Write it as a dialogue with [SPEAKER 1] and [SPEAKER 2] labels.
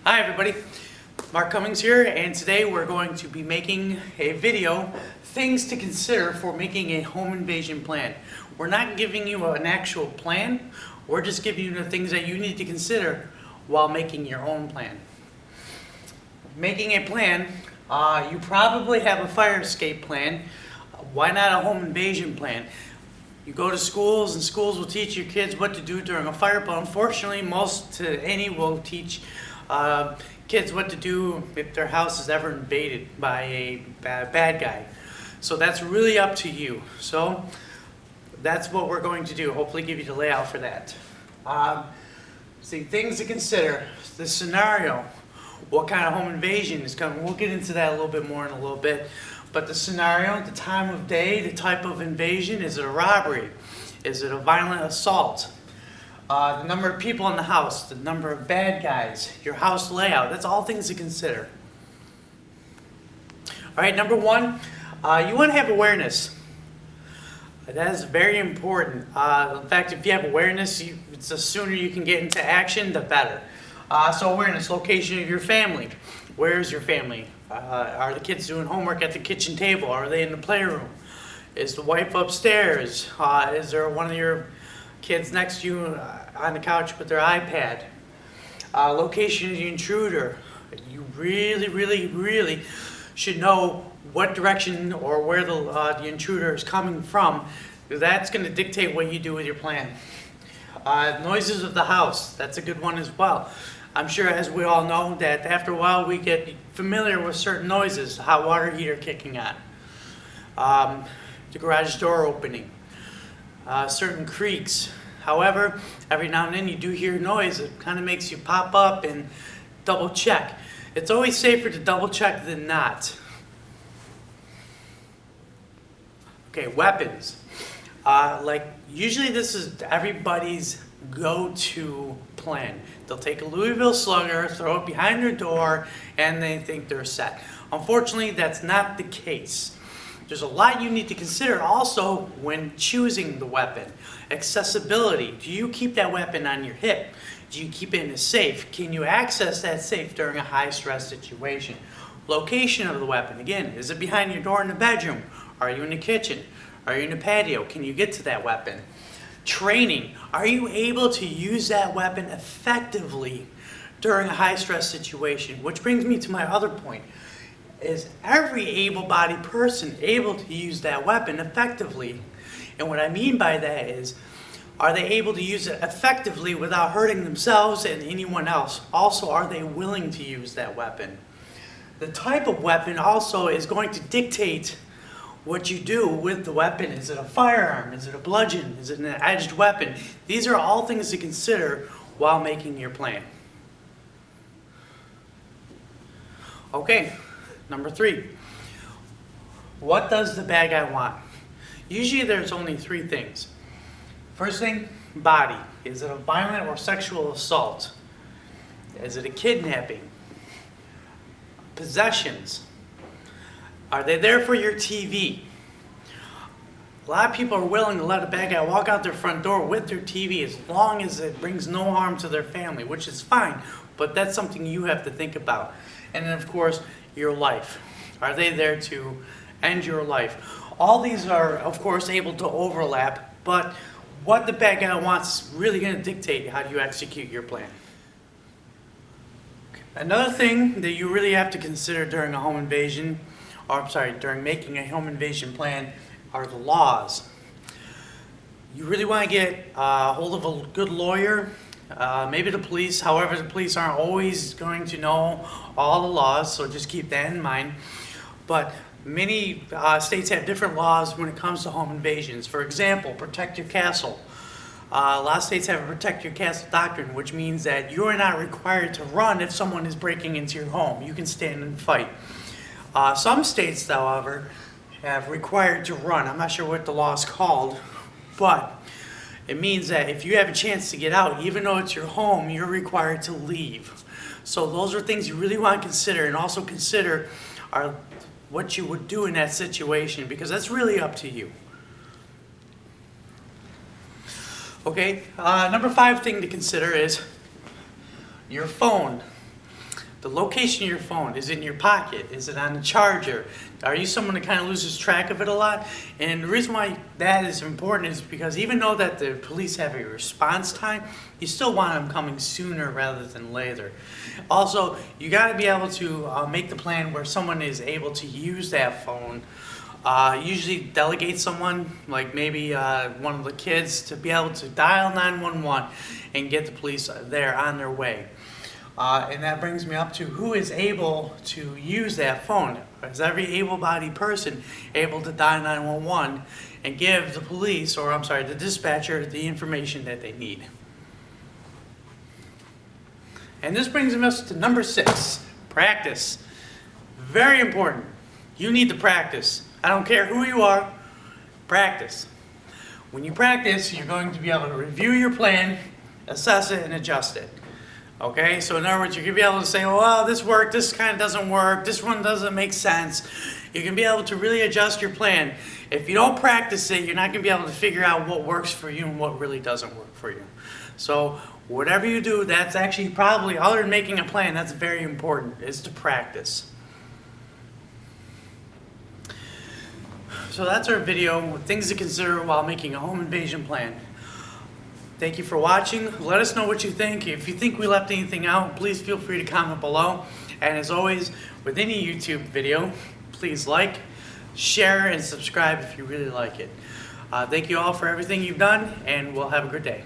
[SPEAKER 1] Hi everybody, Mark Cummings here, and today we're going to be making a video, things to consider for making a home invasion plan. We're not giving you an actual plan, we're just giving you the things that you need to consider while making your own plan. Making a plan, you probably have a fire escape plan. Why not a home invasion plan? You go to schools and schools will teach your kids what to do during a fire, but unfortunately any will teach kids what to do if their house is ever invaded by a bad guy. So that's really up to you. So that's what we're going to do. Hopefully give you the layout for that. See, things to consider. The scenario. What kind of home invasion is coming? We'll get into that a little bit more in a little bit. But the scenario, the time of day, the type of invasion. Is it a robbery? Is it a violent assault? The number of people in the house, the number of bad guys, your house layout, that's all things to consider. All right, number one, you want to have awareness. That is very important. In fact, if you have awareness, the sooner you can get into action, the better. So awareness, location of your family. Where is your family? Are the kids doing homework at the kitchen table? Are they in the playroom? Is the wife upstairs? Is there one of your kids next to you on the couch with their iPad? Location of the intruder. You really should know what direction or where the intruder is coming from. That's going to dictate what you do with your plan. Noises of the house. That's a good one as well. I'm sure, as we all know, that after a while we get familiar with certain noises. The hot water heater kicking on. The garage door opening. Certain creaks. However, every now and then you do hear noise. It kind of makes you pop up and double check. It's always safer to double check than not. Okay, weapons. Usually this is everybody's go-to plan. They'll take a Louisville Slugger, throw it behind their door, and they think they're set. Unfortunately, that's not the case. There's a lot you need to consider also when choosing the weapon. Accessibility. Do you keep that weapon on your hip? Do you keep it in a safe? Can you access that safe during a high-stress situation? Location of the weapon. Again, is it behind your door in the bedroom? Are you in the kitchen? Are you in the patio? Can you get to that weapon? Training. Are you able to use that weapon effectively during a high-stress situation? Which brings me to my other point. Is every able-bodied person able to use that weapon effectively? And what I mean by that is, are they able to use it effectively without hurting themselves and anyone else? Also, are they willing to use that weapon? The type of weapon also is going to dictate what you do with the weapon. Is it a firearm? Is it a bludgeon? Is it an edged weapon? These are all things to consider while making your plan. Okay, number three. What does the bad guy want? Usually there's only three things. First thing, body. Is it a violent or sexual assault? Is it a kidnapping? Possessions. Are they there for your TV? A lot of people are willing to let a bad guy walk out their front door with their TV as long as it brings no harm to their family, which is fine, but that's something you have to think about. And then, of course, your life. Are they there to end your life? All these are, of course, able to overlap, but what the bad guy wants is really going to dictate how you execute your plan. Another thing that you really have to consider during a home invasion, during making a home invasion plan, are the laws. You really want to get a hold of a good lawyer, maybe the police. However, the police aren't always going to know all the laws, so just keep that in mind. But many states have different laws when it comes to home invasions. For example, protect your castle. A lot of states have a protect your castle doctrine, which means that you are not required to run if someone is breaking into your home. You can stand and fight. Some states, however, have required to run. I'm not sure what the law is called, but it means that if you have a chance to get out, even though it's your home, you're required to leave. So those are things you really want to consider, and also consider what you would do in that situation, because that's really up to you. Okay, number 5 thing to consider is your phone. The location of your phone, is it in your pocket? Is it on the charger? Are you someone that kind of loses track of it a lot? And the reason why that is important is because even though that the police have a response time, you still want them coming sooner rather than later. Also, you got to be able to make the plan where someone is able to use that phone. Usually delegate someone, like maybe one of the kids, to be able to dial 911 and get the police there on their way. And that brings me up to who is able to use that phone. Is every able-bodied person able to dial 911 and give the police, or I'm sorry, the dispatcher, the information that they need? And this brings us to number 6, practice. Very important. You need to practice. I don't care who you are, practice. When you practice, you're going to be able to review your plan, assess it, and adjust it. Okay, so in other words, you're going to be able to say, oh, well, this worked, this kind of doesn't work, this one doesn't make sense. You can be able to really adjust your plan. If you don't practice it, you're not going to be able to figure out what works for you and what really doesn't work for you. So whatever you do, that's actually probably, other than making a plan, that's very important, is to practice. So that's our video, things to consider while making a home invasion plan. Thank you for watching. Let us know what you think. If you think we left anything out, please feel free to comment below. And as always, with any YouTube video, please like, share, and subscribe if you really like it. Thank you all for everything you've done, and we'll have a good day.